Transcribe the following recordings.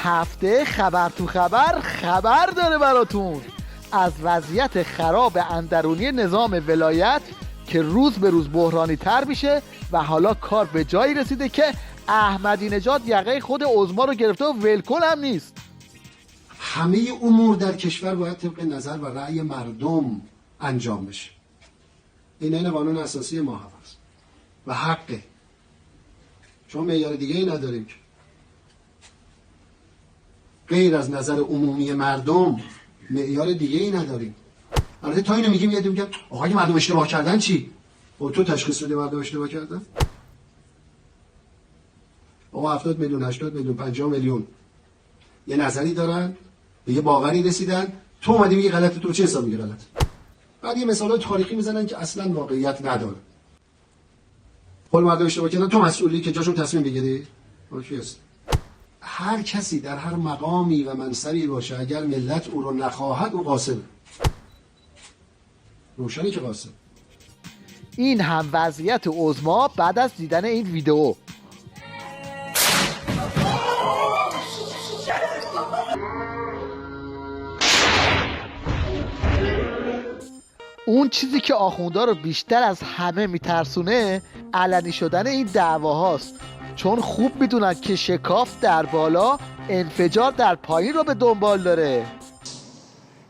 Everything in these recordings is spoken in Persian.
هفته خبر تو خبر داره براتون از وضعیت خراب اندرونی نظام ولایت که روز به روز بحرانی تر میشه و حالا کار به جایی رسیده که احمدی نژاد یقه خود عظما رو گرفته و ولکن هم نیست. همه امور در کشور باید طبق نظر و رأی مردم انجام بشه. این قانون اساسی ما هست و حقه، چون معیار دیگه ای نداریم که غیر از نظر عمومی مردم معیار دیگه ای نداریم. البته تا اینو میگیم میگم آقا اگه مردم اشتباه کردن چی؟ او تو تشخیص بده مردم اشتباه کردن؟ آقا 70 میلیون 80 میلیون 50 میلیون یه نظری دارن، به یه باوری رسیدن، تو اومدی میگی غلطه، تو چه حساب میگی غلط؟ بعد یه مثالای تاریخی میزنن که اصلا واقعیت نداره. خود مردم اشتباه کردن، تو مسئولی که جاشون تصمیم بگیری؟ اوکی است. هر کسی در هر مقامی و منصبی باشه اگر ملت او رو نخواهد او قاصره. روشنی که قاصر. این هم وضعیت عظما بعد از دیدن این ویدیو. اون چیزی که آخوندا رو بیشتر از همه میترسونه علنی شدن این دعواهاست، چون خوب میدونن که شکاف در بالا انفجار در پایین رو به دنبال داره.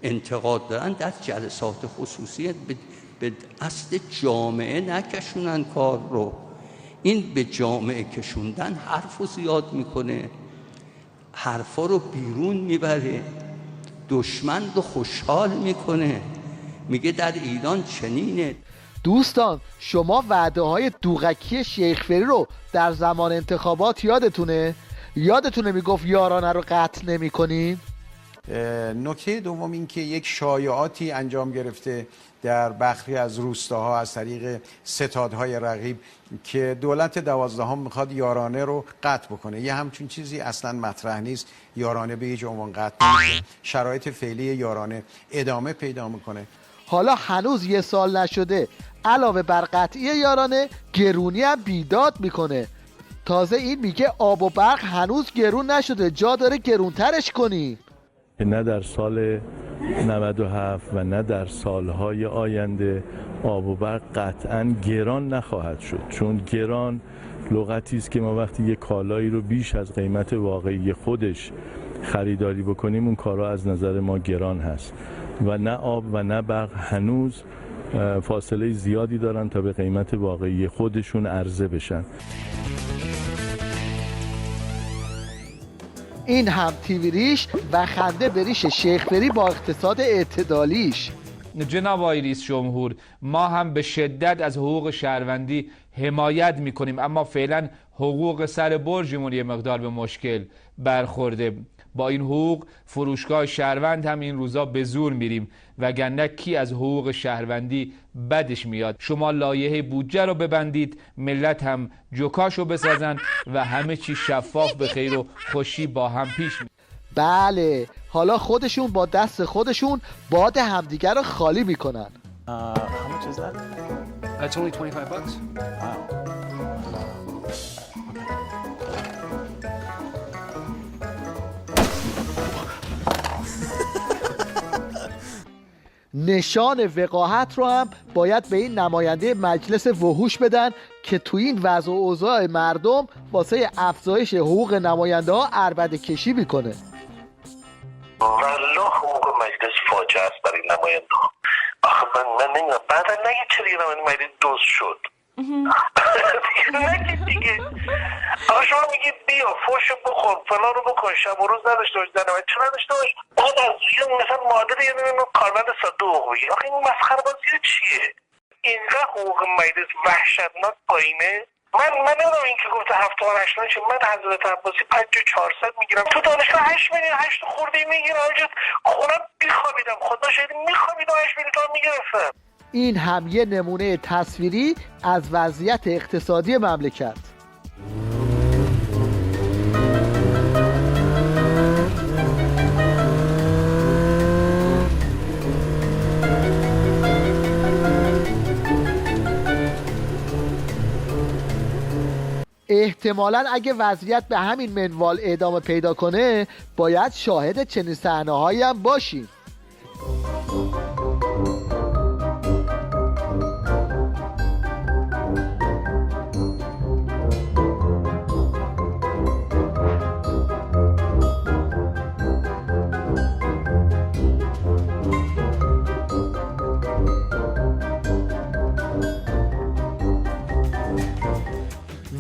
انتقاد دارن در جلسات خصوصی به اصل جامعه نکشونن کار رو. این به جامعه کشوندن حرف رو زیاد میکنه، حرفا رو بیرون میبره، دشمن رو خوشحال میکنه، میگه در ایران چنینه. دوستان شما وعده های دوغکی شیخ فری رو در زمان انتخابات یادتونه میگفت یارانه رو قطع نمی کنیم؟ نکته دوم این که یک شایعاتی انجام گرفته در بخشی از روستاها از طریق ستادهای رقیب که دولت 12 میخواد یارانه رو قطع بکنه. یه همچین چیزی اصلا مطرح نیست. یارانه به هیچ عنوان قطع نمیشه. شرایط فعلی یارانه ادامه پیدا میکنه. حالا هنوز یه سال نشده علاوه بر قطعی یارانه گرونی هم بیداد میکنه. تازه این میگه آب و برق هنوز گرون نشده، جا داره گرونترش کنی. نه در سال 97 و نه در سالهای آینده آب و برق قطعا گران نخواهد شد، چون گران لغتی است که ما وقتی یک کالایی رو بیش از قیمت واقعی خودش خریداری بکنیم اون کارا از نظر ما گران هست و نه آب و نه برق هنوز فاصله زیادی دارن تا به قیمت واقعی خودشون عرضه بشن. این هم تیوی ریش و خنده به ریش شیخ فری با اقتصاد اعتدالیش. جناب آقای رئیس جمهور، ما هم به شدت از حقوق شهروندی حمایت میکنیم، اما فعلا حقوق سر برجمون یه مقدار به مشکل برخورده. با این حقوق فروشگاه شهروند هم این روزا به زور میریم، وگرنه کی از حقوق شهروندی بدش میاد. شما لایحه بودجه رو ببندید، ملت هم جوکاشو بسازن و همه چی شفاف به خیر و خوشی با هم پیش میره. بله، حالا خودشون با دست خودشون باد همدیگر رو خالی میکنن. How much is that? That's only $25. Wow. نشان وقاحت رو هم باید به این نماینده مجلس وحوش بدن که تو این وضع و اوضاع مردم واسه افزایش حقوق نماینده ها عربده کشی میکنه. والله حقوق مجلس فاجعه است برای نماینده ها. آخه من نمیدونم بعدا نگه چرا یه نماینده مجلس دوست شد. نگه دیگه. آقا شما میگی بیا فوشو بخور فلان رو بکن شب و روز نداشته باش نماینده چرا نداشته باش؟ بعد از مثلا معادل یه نمیدونم کارمند ساده حقوق بگی. آخه این مسخره بازی چیه؟ اینقدر حقوق مجلس وحشتناک پایینه. من نمیدونم این که گفته 70-80 چه من حضرت عباسی 5400 میگیرم تو دانشگاه 8 میلیون 8 خورده میگیرم آجت خونم بیخوابیدم خدا شاید میخوابیدم 8 میلیون تا میگرفتم. این هم یه نمونه تصویری از وضعیت اقتصادی مملکت. احتمالاً اگه وضعیت به همین منوال ادامه پیدا کنه باید شاهد چنین صحنه‌هایی هم باشیم.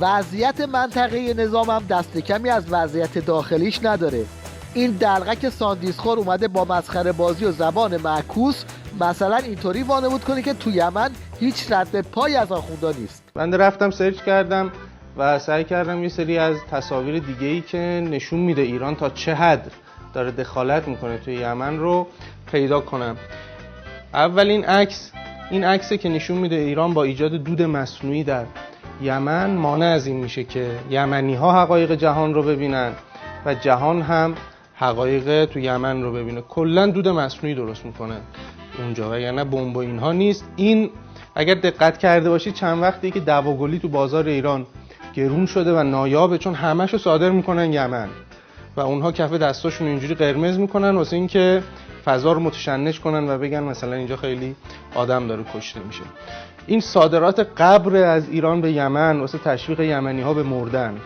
وضعیت منطقه نظام هم دست کمی از وضعیت داخلیش نداره. این دلغک ساندیسخور اومده با مسخره بازی و زبان معکوس مثلا اینطوری وانمود کنه که تو یمن هیچ رد پای از آخوندا نیست. من رفتم سرچ کردم و سعی کردم یه سری از تصاویر دیگه‌ای که نشون میده ایران تا چه حد داره دخالت میکنه توی یمن رو پیدا کنم. اولین عکس این عکسه که نشون میده ایران با ایجاد دود مصنوعی در یمن مانع از این میشه که یمنی‌ها حقایق جهان رو ببینن و جهان هم حقایق تو یمن رو ببینه. کلا دود مصنوعی درست میکنه اونجا و یعنی بمب و اینها نیست. این اگر دقت کرده باشید چند وقتی که دواگلی تو بازار ایران گرون شده و نایابه، چون همه‌شو صادر میکنن یمن و اونها کف دستاشون اینجوری قرمز میکنن واسه اینکه فضا رو متشنج کنن و بگن مثلا اینجا خیلی آدم داره کشته میشه. این صادرات قبر از ایران به یمن واسه تشویق یمنی‌ها به مردن.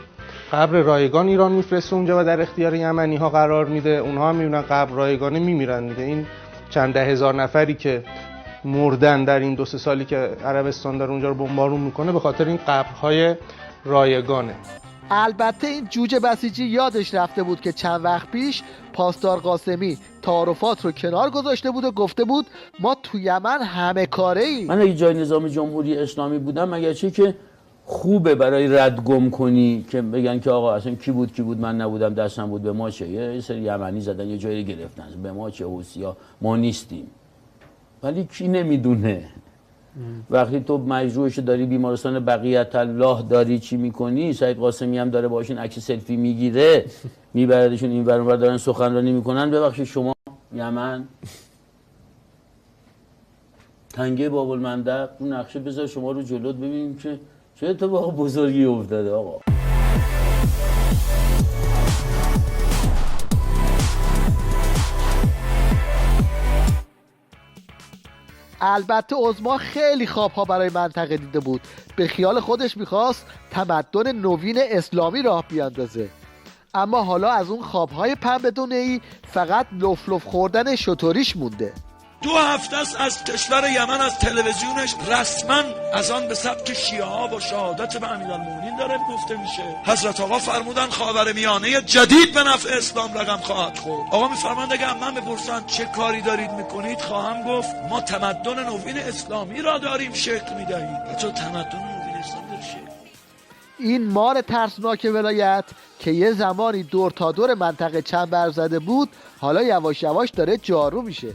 قبر رایگان ایران میفرسته اونجا و در اختیار یمنی‌ها قرار میده، اونها هم میبینن قبر رایگانه میمیرن دیگه. این چند ده هزار نفری که مردن در این 2-3 سالی که عربستان داره اونجا رو بمبارون میکنه به خاطر این قبرهای رایگانه. البته این جوجه بسیجی یادش رفته بود که چند وقت پیش پاسدار قاسمی تعارفات رو کنار گذاشته بود و گفته بود ما تو یمن همه کاره ایم. من اگه جای نظام جمهوری اسلامی بودم مگر چه که خوبه برای رد گم کنی که بگن که آقا اصلا کی بود من نبودم دستم بود به ما چه، یه سری یمنی زدن یه جایی گرفتن به ما چه، حوثی‌ها ما نیستیم. ولی کی نمیدونه وقتی تو مجروحش داری بیمارستان بقیت الله داری چی میکنی، سعید قاسمی هم داره باشون عکس سلفی میگیره میبردشون این ور اونور دارن سخنرانی میکنن. ببخشید شما یمن تنگه باب المندب اون نقشه بذار شما رو جلوت ببینیم که چه اتفاق بزرگی افتاده آقا. البته عظما خیلی خوابها برای منطقه دیده بود. به خیال خودش میخواست تمدن نوین اسلامی راه بیاندازه، اما حالا از اون خوابهای پنبه دونه‌ای فقط لف لف خوردن شطوریش مونده. 2 هفته است از کشور یمن از تلویزیونش رسما از آن به سبک شیعه ها با شهادت به امیرالمومنین داره گفته میشه. حضرت آقا فرمودن خاورمیانه جدید به نفع اسلام رقم خواهد خورد. آقا میفرمایند اگه من بپرسن چه کاری دارید میکنید خواهم گفت ما تمدن نوین اسلامی را داریم شکل میدهیم. بچه تمدن نوین اسلامی داره شکل. این مار ترسناک ولایت که یه زمانی دور تا دور منطقه چنبر زده بود حالا یواش یواش داره جارو میشه.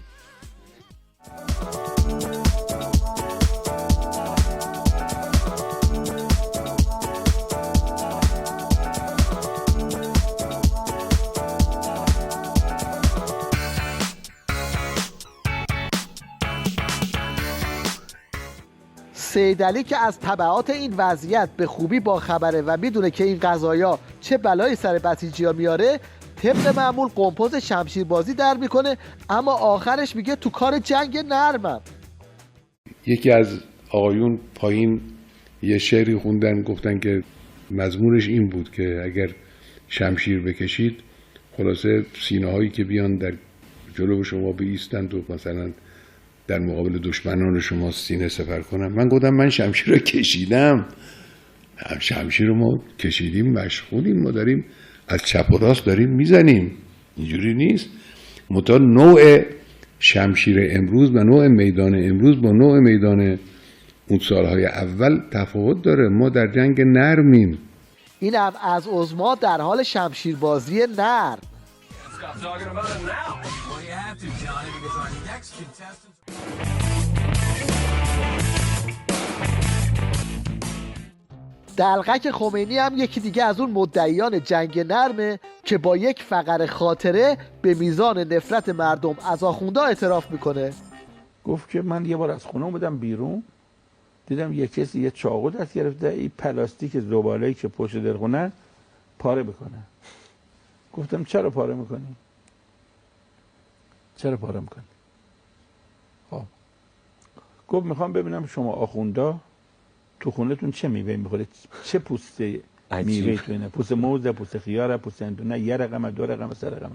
سید علی که از تبعات این وضعیت به خوبی با خبره و میدونه که این قضایا چه بلایی سر بسیجی‌ها میاره، طبق معمول قمپوز شمشیربازی در میکنه، اما آخرش میگه تو کار جنگ نرمم. یکی از آقایون پایین یه شعری خوندن، گفتن که مضمونش این بود که اگر شمشیر بکشید خلاصه سینه هایی که بیان در جلو شما بایستند و مثلا در مقابل دشمنان شما سینه سپر کنن. من گفتم من شمشیر رو کشیدم، شمشیر رو ما کشیدیم، مشغولیم، ما داریم از چپ و راست داریم میزنیم، اینجوری نیست. متا نوع شمشیر امروز و نوع میدان امروز با نوع میدان اون سالهای اول تفاوت داره. ما در جنگ نرمیم. این هم از عظما در حال شمشیربازی نرم. دلغک خمینی هم یکی دیگه از اون مدعیان جنگ نرمه که با یک فقر خاطره به میزان نفرت مردم از آخوندا اعتراف میکنه. گفت که من یه بار از خونه اومدم بیرون، دیدم یه کسی یه چاقو دست گرفته این پلاستیک زباله‌ای که پشت درخونه پاره بکنه. گفتم چرا پاره میکنی؟ چرا پاره میکنی؟ خب گفت میخوام ببینم شما آخوندا تو خونتون چه میوه میخوره، چه پوست میوه تو اینه، پوست موز، پوست خیار، پوست اندونه، یه رقم، 2 رقم، 3 رقم.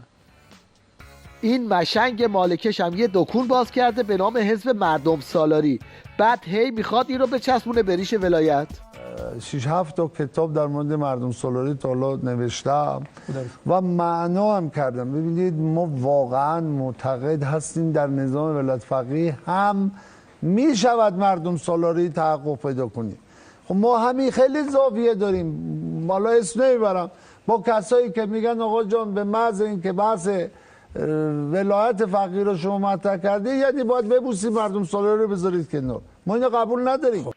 این مشنگ مالکش هم یه دکون باز کرده به نام حزب مردم سالاری. بعد هی میخواد این رو بچسبونه به ریش ولایت. 6-7 تا کتاب در مورد مردم سالاری تا حالا نوشتم و معنا هم کردم. ببینید ما واقعا معتقد هستیم در نظام ولایت فقیه هم میشود مردم سالاری تحقق پیدا کنیم. خب ما همین خیلی زاویه داریم، حالا اسم نمیبرم، با کسایی که میگن آقا جان به محض این که بحث ولایت فقیه رو شما مطرح کرده یعنی باید ببوسید مردم سالاری رو بذارید کنار. ما اینو قبول نداریم.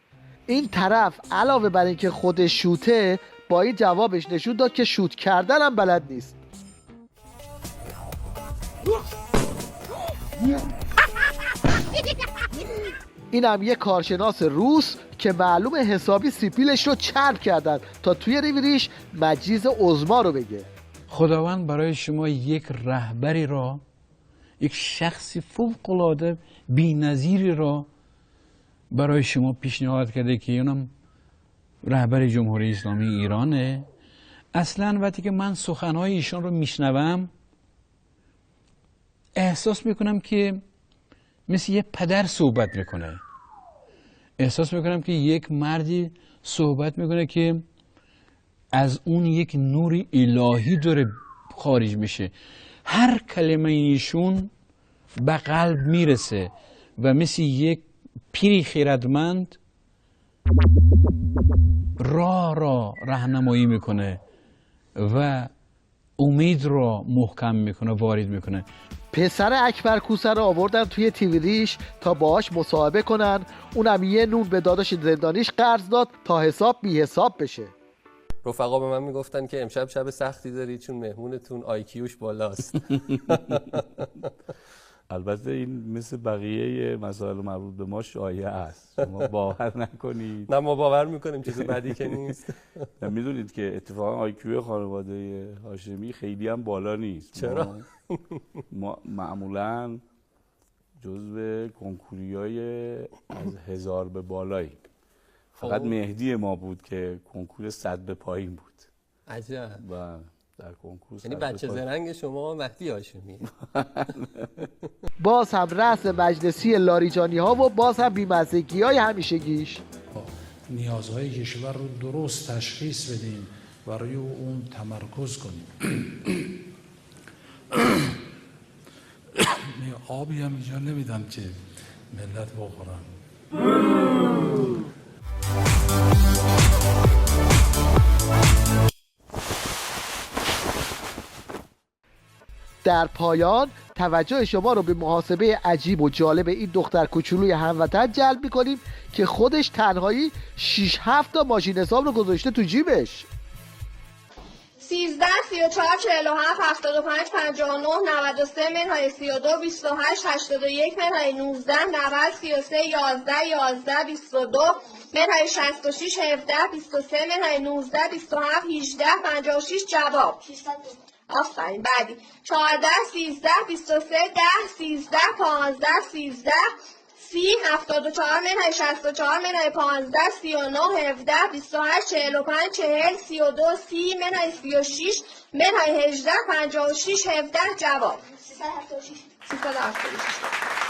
این طرف علاوه بر اینکه خودش شوته، با این جوابش نشون داد که شوت کردن هم بلد نیست. این هم یه کارشناس روس که معلوم حسابی سیپیلش رو چرب کردن تا توی ریش مجیز عظما رو بگه. خداوند برای شما یک رهبری را، یک شخصی فوق‌العاده بی‌نظیری را برای شما پیشنهاد کرده که اونم رهبر جمهوری اسلامی ایرانه. اصلا وقتی که من سخنهای ایشان رو میشنوم احساس میکنم که مثل یه پدر صحبت میکنه. احساس میکنم که یک مردی صحبت میکنه که از اون یک نور الهی داره خارج میشه. هر کلمه ایشون به قلب میرسه و مثل یک پیری خیرتمند راه راهنمایی میکنه و امید را محکم میکنه، وارد میکنه. پسر اکبر کوسه رو آوردن توی تیویریش تا باهاش مصاحبه کنن. اونم یه نون به داداش زندانیش قرض داد تا حساب بی حساب بشه. رفقا به من میگفتن که امشب شب سختی داری چون مهمونتون آیکیوش بالاست. البته این مثل بقیه مسائل مربوط به ما شایعه است، شما باور نکنید. نه ما باور میکنیم، چیز بدی که نیست. میدونید که اتفاقا آیکیو خانواده هاشمی خیلی هم بالا نیست. چرا؟ ما معمولا جزو کنکوریای از 1000 به بالایی. فقط مهدی ما بود که کنکور 100 به پایین بود. عجب. و در کنکور یعنی بچه زرنگ شما مهدی هاشمی. باز هم رأس مجلسی لاریجانی ها و باز هم بی‌مزگی های همیشگیش. نیازهای کشور رو درست تشخیص بدیم و روی اون تمرکز کنیم. آبی هم اینجا نمیدن که ملت بخورن. در پایان توجه شما رو به محاسبه عجیب و جالب این دختر کوچولوی هموطن جلب می‌کنیم که خودش تنهایی 6-7 تا ماشین حساب رو گذاشته تو جیبش. 13 34 47 75 59 93 منهای 32 28 81 منهای 19 90 33 11 11 22 منهای 66 17 23 منهای 19 27 18 56 جواب. آفرین. بعدی 14 13 23 10 13 15 13 30 74 منهای 64 منهای 15 39 17 28 45 40 32 30 منهای 36 منهای 18 56 17 جواب. 376